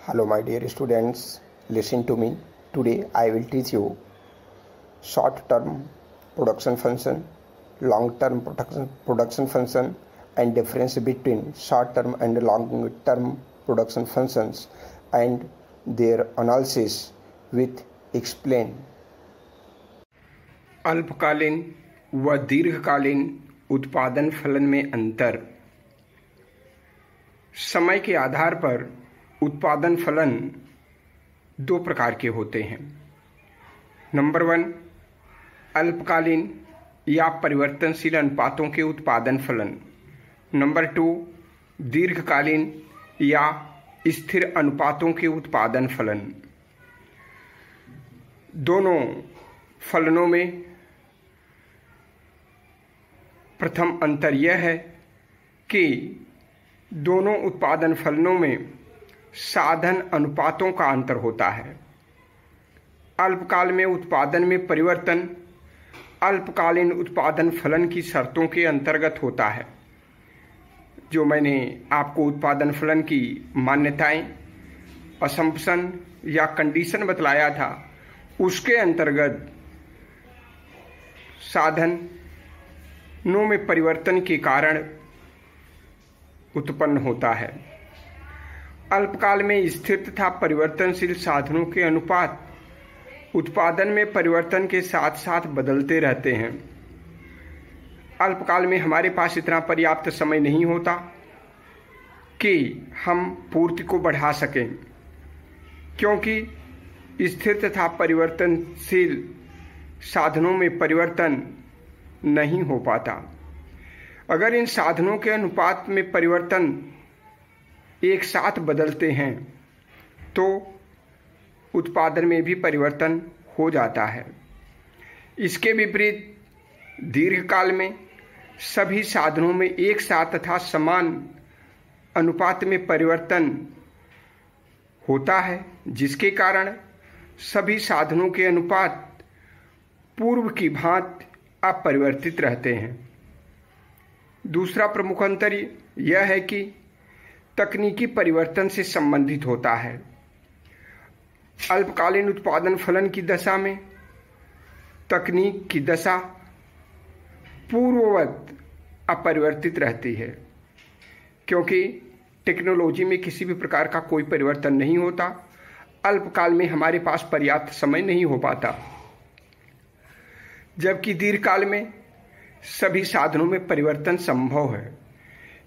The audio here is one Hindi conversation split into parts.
Hello my dear students, listen to me. Today I will teach you short term production function, long term production function and difference between short term and long term production functions and their analysis with explain. अल्पकालीन व दीर्घकालीन उत्पादन फलन में अंतर। समय के आधार पर उत्पादन फलन दो प्रकार के होते हैं। नंबर 1, अल्पकालीन या परिवर्तनशील अनुपातों के उत्पादन फलन। नंबर 2, दीर्घकालीन या स्थिर अनुपातों के उत्पादन फलन। दोनों फलनों में प्रथम अंतर यह है कि दोनों उत्पादन फलनों में साधन अनुपातों का अंतर होता है। अल्पकाल में उत्पादन में परिवर्तन अल्पकालीन उत्पादन फलन की शर्तों के अंतर्गत होता है। जो मैंने आपको उत्पादन फलन की मान्यताएं, असम्पशन या कंडीशन बतलाया था, उसके अंतर्गत साधनों में परिवर्तन के कारण उत्पन्न होता है। अल्पकाल में स्थिर तथा परिवर्तनशील साधनों के अनुपात उत्पादन में परिवर्तन के साथ साथ बदलते रहते हैं। अल्पकाल में हमारे पास इतना पर्याप्त समय नहीं होता कि हम पूर्ति को बढ़ा सकें, क्योंकि स्थिर तथा परिवर्तनशील साधनों में परिवर्तन नहीं हो पाता। अगर इन साधनों के अनुपात में परिवर्तन एक साथ बदलते हैं तो उत्पादन में भी परिवर्तन हो जाता है। इसके विपरीत दीर्घकाल में सभी साधनों में एक साथ तथा समान अनुपात में परिवर्तन होता है, जिसके कारण सभी साधनों के अनुपात पूर्व की भांति अपरिवर्तित रहते हैं। दूसरा प्रमुख अंतर यह है कि तकनीकी परिवर्तन से संबंधित होता है। अल्पकालीन उत्पादन फलन की दशा में तकनीक की दशा पूर्ववत अपरिवर्तित रहती है, क्योंकि टेक्नोलॉजी में किसी भी प्रकार का कोई परिवर्तन नहीं होता। अल्पकाल में हमारे पास पर्याप्त समय नहीं हो पाता, जबकि दीर्घकाल में सभी साधनों में परिवर्तन संभव है,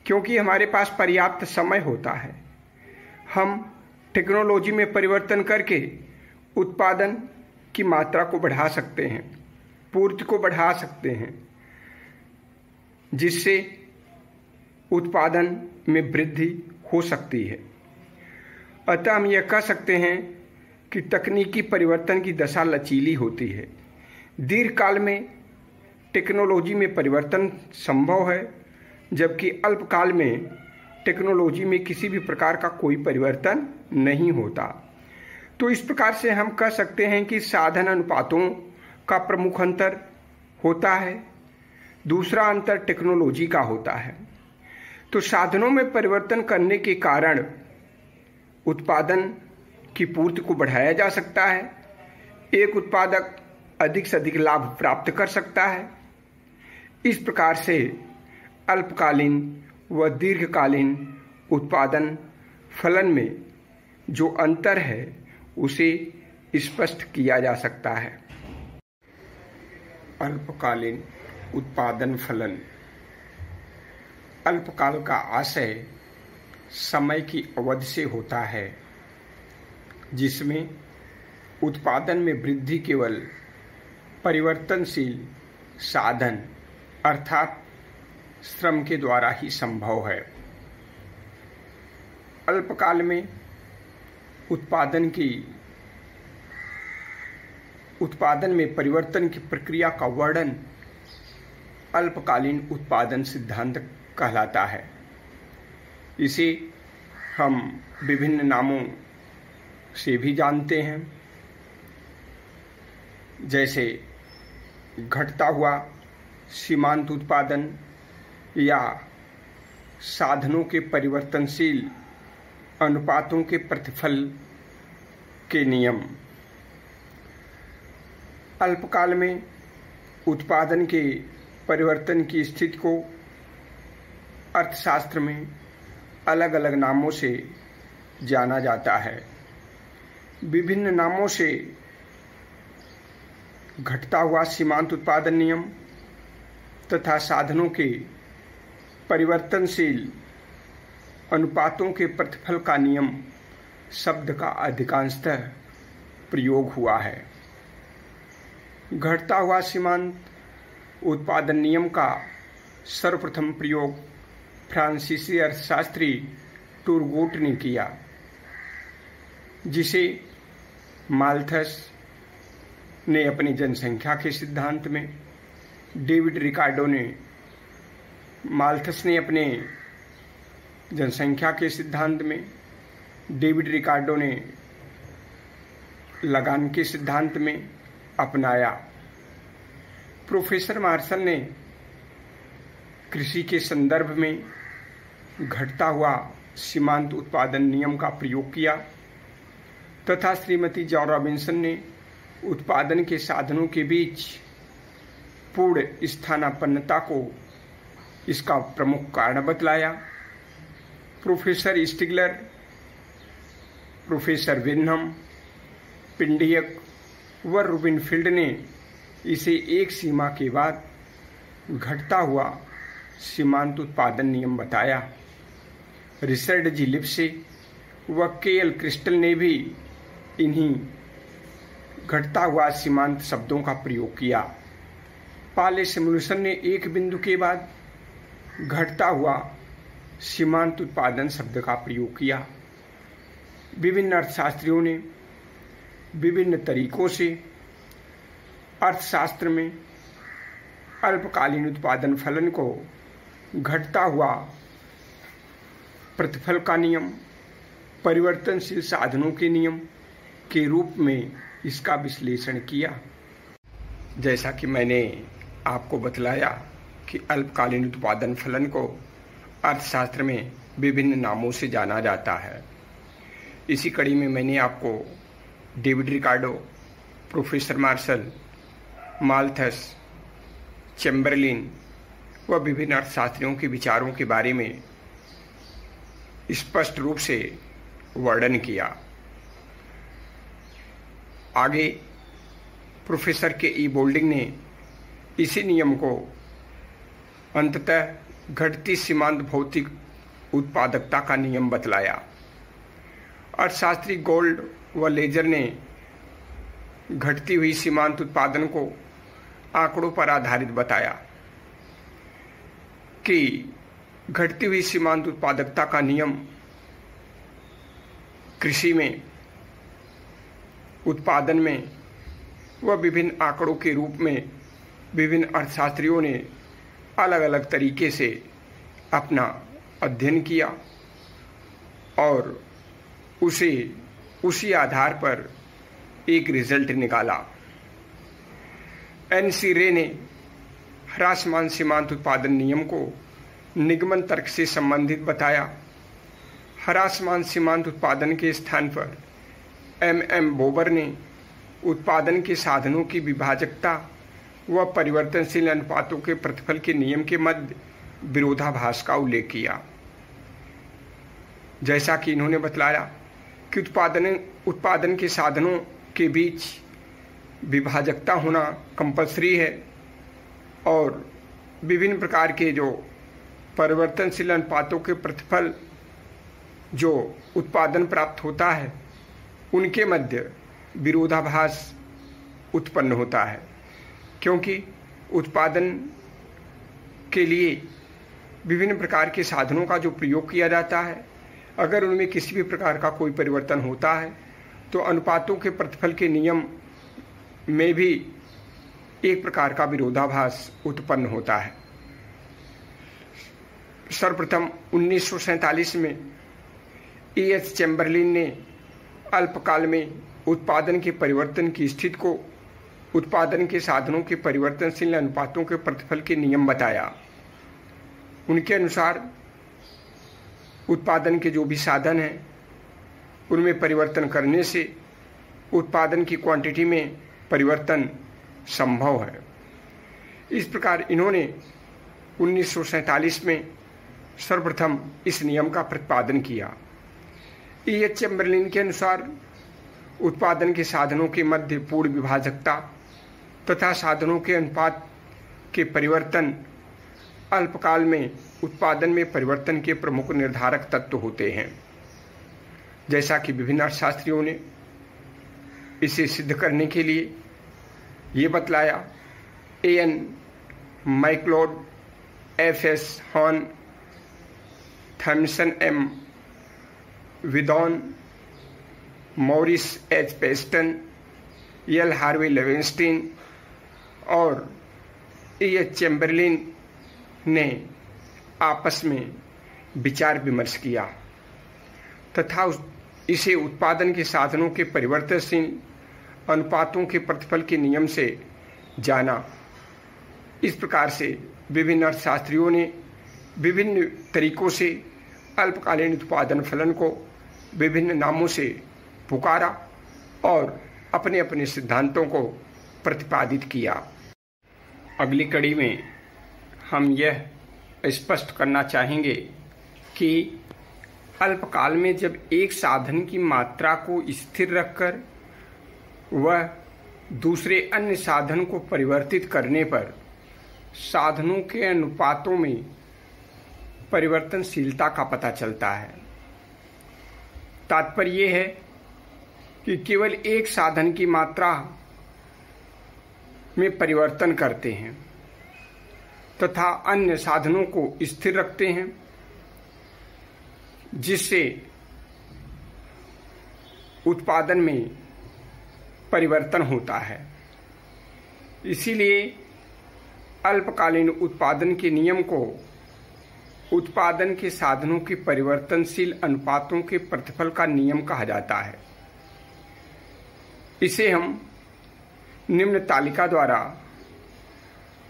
क्योंकि हमारे पास पर्याप्त समय होता है। हम टेक्नोलॉजी में परिवर्तन करके उत्पादन की मात्रा को बढ़ा सकते हैं, पूर्ति को बढ़ा सकते हैं, जिससे उत्पादन में वृद्धि हो सकती है। अतः हम यह कह सकते हैं कि तकनीकी परिवर्तन की दशा लचीली होती है। दीर्घकाल में टेक्नोलॉजी में परिवर्तन संभव है, जबकि अल्पकाल में टेक्नोलॉजी में किसी भी प्रकार का कोई परिवर्तन नहीं होता। तो इस प्रकार से हम कह सकते हैं कि साधन अनुपातों का प्रमुख अंतर होता है। दूसरा अंतर टेक्नोलॉजी का होता है। तो साधनों में परिवर्तन करने के कारण उत्पादन की पूर्ति को बढ़ाया जा सकता है। एक उत्पादक अधिक से अधिक लाभ प्राप्त कर सकता है। इस प्रकार से अल्पकालीन व दीर्घकालीन उत्पादन फलन में जो अंतर है उसे स्पष्ट किया जा सकता है। अल्पकालीन उत्पादन फलन। अल्पकाल का आशय समय की अवधि से होता है, जिसमें उत्पादन में वृद्धि केवल परिवर्तनशील साधन अर्थात श्रम के द्वारा ही संभव है। अल्पकाल में उत्पादन में परिवर्तन की प्रक्रिया का वर्णन अल्पकालीन उत्पादन सिद्धांत कहलाता है। इसे हम विभिन्न नामों से भी जानते हैं, जैसे घटता हुआ सीमांत उत्पादन या साधनों के परिवर्तनशील अनुपातों के प्रतिफल के नियम। अल्पकाल में उत्पादन के परिवर्तन की स्थिति को अर्थशास्त्र में अलग अलग नामों से जाना जाता है। विभिन्न नामों से घटता हुआ सीमांत उत्पादन नियम तथा साधनों के परिवर्तनशील अनुपातों के प्रतिफल का नियम शब्द का अधिकांशतः प्रयोग हुआ है। घटता हुआ सीमांत उत्पादन नियम का सर्वप्रथम प्रयोग फ्रांसीसी अर्थशास्त्री टूरगोट ने किया, जिसे माल्थस ने अपनी जनसंख्या के सिद्धांत में, डेविड रिकार्डो ने माल्थस ने अपने जनसंख्या के सिद्धांत में, डेविड रिकार्डो ने लगान के सिद्धांत में अपनाया। प्रोफेसर मार्शल ने कृषि के संदर्भ में घटता हुआ सीमांत उत्पादन नियम का प्रयोग किया तथा श्रीमती जॉन रॉबिन्सन ने उत्पादन के साधनों के बीच पूर्ण स्थानापन्नता को इसका प्रमुख कारण बतलाया। प्रोफेसर स्टिगलर, प्रोफेसर विनहम, पिंडियक व रूबिनफील्ड ने इसे एक सीमा के बाद घटता हुआ सीमांत उत्पादन नियम बताया। रिचर्ड जी लिप्से व के.एल. क्रिस्टल ने भी इन्हीं घटता हुआ सीमांत शब्दों का प्रयोग किया। पाले सिमुलेशन ने एक बिंदु के बाद घटता हुआ सीमांत उत्पादन शब्द का प्रयोग किया। विभिन्न अर्थशास्त्रियों ने विभिन्न तरीकों से अर्थशास्त्र में अल्पकालीन उत्पादन फलन को घटता हुआ प्रतिफल का नियम, परिवर्तनशील साधनों के नियम के रूप में इसका विश्लेषण किया। जैसा कि मैंने आपको बतलाया कि अल्पकालीन उत्पादन फलन को अर्थशास्त्र में विभिन्न नामों से जाना जाता है। इसी कड़ी में मैंने आपको David Ricardo, professor Marshall, Malthus, Chamberlin व विभिन्न अर्थशास्त्रियों के विचारों के बारे में स्पष्ट रूप से वर्णन किया। आगे प्रोफेसर के.ई. बोल्डिंग ने इसी नियम को अंततः घटती सीमांत भौतिक उत्पादकता का नियम बतलाया। अर्थशास्त्री गोल्ड व लेजर ने घटती हुई सीमांत उत्पादन को आंकड़ों पर आधारित बताया कि घटती हुई सीमांत उत्पादकता का नियम कृषि में, उत्पादन में व विभिन्न आंकड़ों के रूप में विभिन्न अर्थशास्त्रियों ने अलग अलग तरीके से अपना अध्ययन किया और उसी आधार पर एक रिजल्ट निकाला। एन.सी. रे ने ह्रासमान सीमांत उत्पादन नियम को निगमन तर्क से संबंधित बताया। ह्रासमान सीमांत उत्पादन के स्थान पर एम.एम. बोबर ने उत्पादन के साधनों की विभाजकता व परिवर्तनशील अनुपातों के प्रतिफल के नियम के मध्य विरोधाभास का उल्लेख किया। जैसा कि इन्होंने बतलाया कि उत्पादन के साधनों के बीच विभाजकता होना कंपल्सरी है और विभिन्न प्रकार के जो परिवर्तनशील अनुपातों के प्रतिफल जो उत्पादन प्राप्त होता है उनके मध्य विरोधाभास उत्पन्न होता है, क्योंकि उत्पादन के लिए विभिन्न प्रकार के साधनों का जो प्रयोग किया जाता है, अगर उनमें किसी भी प्रकार का कोई परिवर्तन होता है तो अनुपातों के प्रतिफल के नियम में भी एक प्रकार का विरोधाभास उत्पन्न होता है। सर्वप्रथम 1947 में E.H. चैम्बरलिन ने अल्पकाल में उत्पादन के परिवर्तन की स्थिति को उत्पादन के साधनों के परिवर्तनशील अनुपातों के प्रतिफल के नियम बताया। उनके अनुसार उत्पादन के जो भी साधन हैं उनमें परिवर्तन करने से उत्पादन की क्वांटिटी में परिवर्तन संभव है। इस प्रकार इन्होंने 1947 में सर्वप्रथम इस नियम का प्रतिपादन किया। E.H. चैम्बरलिन के अनुसार उत्पादन के साधनों के मध्य पूर्ण विभाजकता तथा साधनों के अनुपात के परिवर्तन अल्पकाल में उत्पादन में परिवर्तन के प्रमुख निर्धारक तत्व होते हैं। जैसा कि विभिन्न अर्थशास्त्रियों ने इसे सिद्ध करने के लिए ये बतलाया। A.N. McLeod, F.S. Horn, Thomson M. Whitin, Morris H. Peston, L. Harvey Leibenstein और E.H. चैम्बरलिन ने आपस में विचार विमर्श किया तथा इसे उत्पादन के साधनों के परिवर्तनशील अनुपातों के प्रतिफल के नियम से जाना। इस प्रकार से विभिन्न अर्थशास्त्रियों ने विभिन्न तरीकों से अल्पकालीन उत्पादन फलन को विभिन्न नामों से पुकारा और अपने अपने सिद्धांतों को प्रतिपादित किया। अगली कड़ी में हम यह स्पष्ट करना चाहेंगे कि अल्पकाल में जब एक साधन की मात्रा को स्थिर रखकर वह दूसरे अन्य साधन को परिवर्तित करने पर साधनों के अनुपातों में परिवर्तनशीलता का पता चलता है। तात्पर्य यह है कि केवल एक साधन की मात्रा में परिवर्तन करते हैं तथा अन्य साधनों को स्थिर रखते हैं, जिससे उत्पादन में परिवर्तन होता है। इसीलिए अल्पकालीन उत्पादन के नियम को उत्पादन के साधनों के परिवर्तनशील अनुपातों के प्रतिफल का नियम कहा जाता है। इसे हम निम्न तालिका द्वारा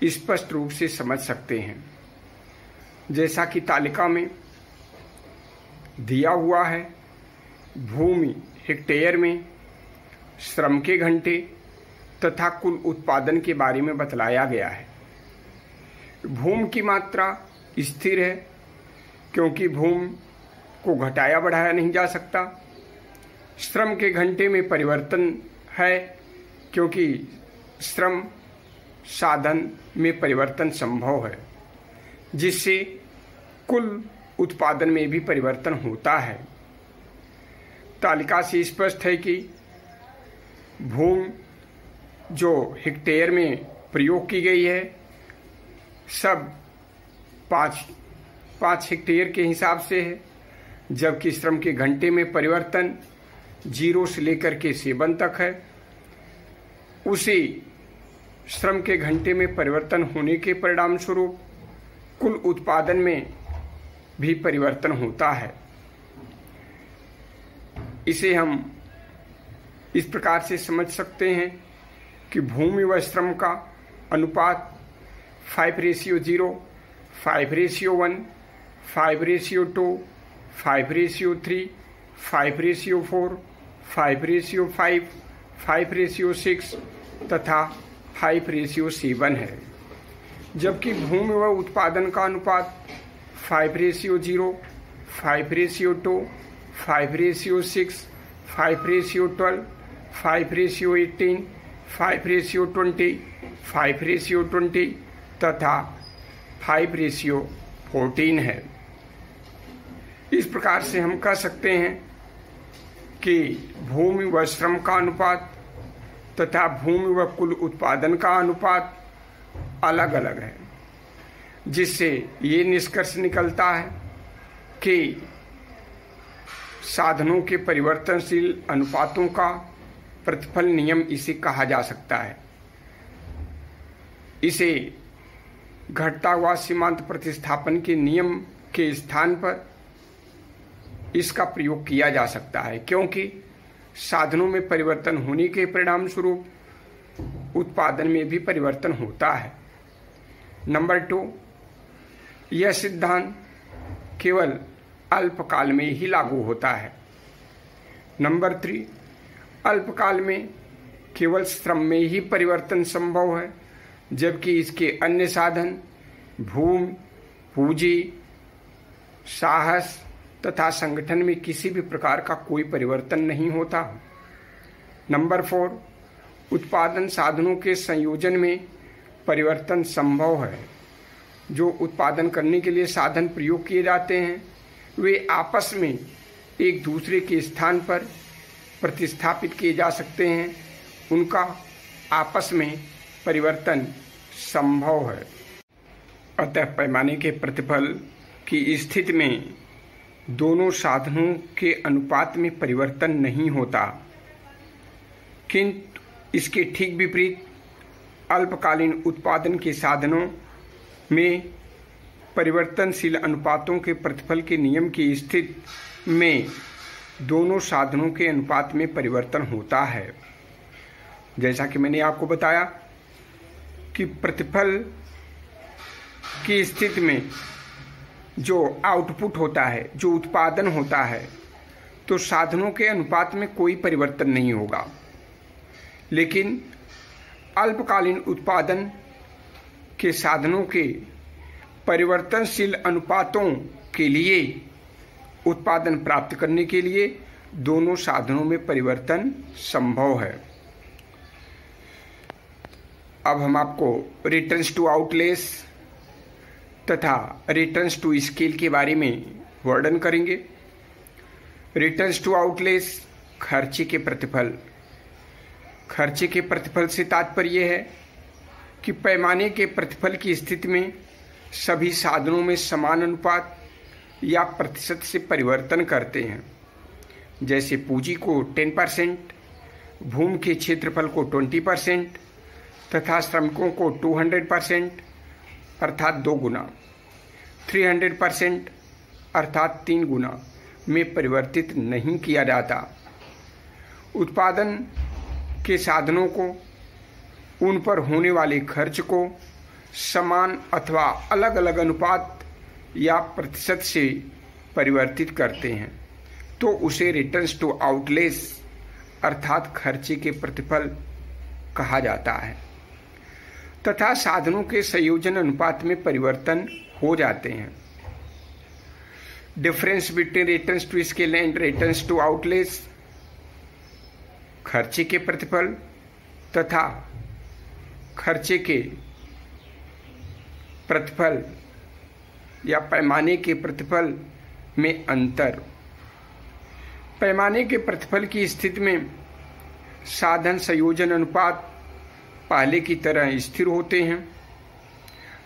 स्पष्ट रूप से समझ सकते हैं। जैसा कि तालिका में दिया हुआ है, भूमि हेक्टेयर में, श्रम के घंटे तथा कुल उत्पादन के बारे में बतलाया गया है। भूमि की मात्रा स्थिर है क्योंकि भूमि को घटाया बढ़ाया नहीं जा सकता। श्रम के घंटे में परिवर्तन है क्योंकि श्रम साधन में परिवर्तन संभव है, जिससे कुल उत्पादन में भी परिवर्तन होता है। तालिका से स्पष्ट है कि भूमि जो हेक्टेयर में प्रयोग की गई है सब 5 हेक्टेयर के हिसाब से है, जबकि श्रम के घंटे में परिवर्तन 0 से लेकर के 7 तक है। उसी श्रम के घंटे में परिवर्तन होने के परिणाम स्वरूप कुल उत्पादन में भी परिवर्तन होता है। इसे हम इस प्रकार से समझ सकते हैं कि भूमि व श्रम का अनुपात 5:0, 5:1, 5:2, 5:3, 5:4, 5:5, 5:6 तथा 5:7 है, जबकि भूमि व उत्पादन का अनुपात 5:0, 5:2, 5:6, 5:12, 5:18, 5:20, 5:20 तथा 5:14 है। इस प्रकार से हम कह सकते हैं कि भूमि व श्रम का अनुपात तथा भूमि व कुल उत्पादन का अनुपात अलग अलग है, जिससे ये निष्कर्ष निकलता है कि साधनों के परिवर्तनशील अनुपातों का प्रतिफल नियम इसे कहा जा सकता है। इसे घटता हुआ सीमांत प्रतिस्थापन के नियम के स्थान पर इसका प्रयोग किया जा सकता है, क्योंकि साधनों में परिवर्तन होने के परिणाम स्वरूप उत्पादन में भी परिवर्तन होता है। नंबर 2, यह सिद्धांत केवल अल्पकाल में ही लागू होता है, नंबर 3, अल्पकाल में केवल श्रम में ही परिवर्तन संभव है, जबकि इसके अन्य साधन भूमि, पूंजी, साहस तथा संगठन में किसी भी प्रकार का कोई परिवर्तन नहीं होता। नंबर 4, उत्पादन साधनों के संयोजन में परिवर्तन संभव है। जो उत्पादन करने के लिए साधन प्रयोग किए जाते हैं वे आपस में एक दूसरे के स्थान पर प्रतिस्थापित किए जा सकते हैं, उनका आपस में परिवर्तन संभव है। अतः पैमाने के प्रतिफल की स्थिति में दोनों साधनों के अनुपात में परिवर्तन नहीं होता, किंतु इसके ठीक विपरीत अल्पकालीन उत्पादन के साधनों में परिवर्तनशील अनुपातों के प्रतिफल के नियम की स्थिति में दोनों साधनों के अनुपात में परिवर्तन होता है। जैसा कि मैंने आपको बताया कि प्रतिफल की स्थिति में जो आउटपुट होता है, जो उत्पादन होता है, तो साधनों के अनुपात में कोई परिवर्तन नहीं होगा, लेकिन अल्पकालीन उत्पादन के साधनों के परिवर्तनशील अनुपातों के लिए उत्पादन प्राप्त करने के लिए दोनों साधनों में परिवर्तन संभव है। अब हम आपको रिटर्न्स टू आउटलेस तथा रिटर्न्स टू स्केल के बारे में वर्णन करेंगे। रिटर्न्स टू आउटलेस खर्चे के प्रतिफल। खर्चे के प्रतिफल से तात्पर्य है कि पैमाने के प्रतिफल की स्थिति में सभी साधनों में समान अनुपात या प्रतिशत से परिवर्तन करते हैं। जैसे पूंजी को 10%, भूमि के क्षेत्रफल को 20% तथा श्रमिकों को 200% अर्थात 2 गुना, 300% अर्थात 3 गुना में परिवर्तित नहीं किया जाता। उत्पादन के साधनों को उन पर होने वाले खर्च को समान अथवा अलग अलग अनुपात या प्रतिशत से परिवर्तित करते हैं तो उसे रिटर्न्स टू आउटलेस अर्थात खर्चे के प्रतिफल कहा जाता है। तथा साधनों के संयोजन अनुपात में परिवर्तन हो जाते हैं। Difference between returns to scale and returns to outlays. खर्चे के प्रतिफल तथा खर्चे के प्रतिफल या पैमाने के प्रतिफल में अंतर। पैमाने के प्रतिफल की स्थिति में साधन संयोजन अनुपात पहले की तरह स्थिर होते हैं,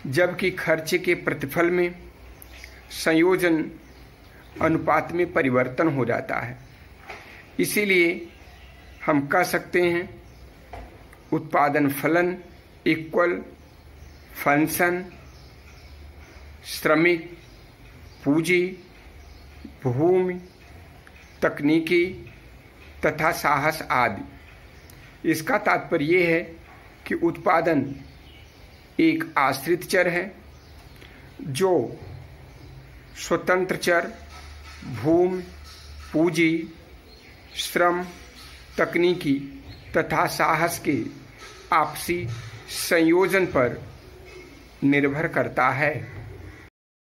जबकि खर्चे के प्रतिफल में संयोजन अनुपात में परिवर्तन हो जाता है। इसीलिए हम कह सकते हैं उत्पादन फलन इक्वल फंक्शन श्रमिक, पूंजी, भूमि, तकनीकी तथा साहस आदि। इसका तात्पर्य है कि उत्पादन एक आश्रित चर है जो स्वतंत्र चर भूमि, पूंजी, श्रम, तकनीकी तथा साहस के आपसी संयोजन पर निर्भर करता है।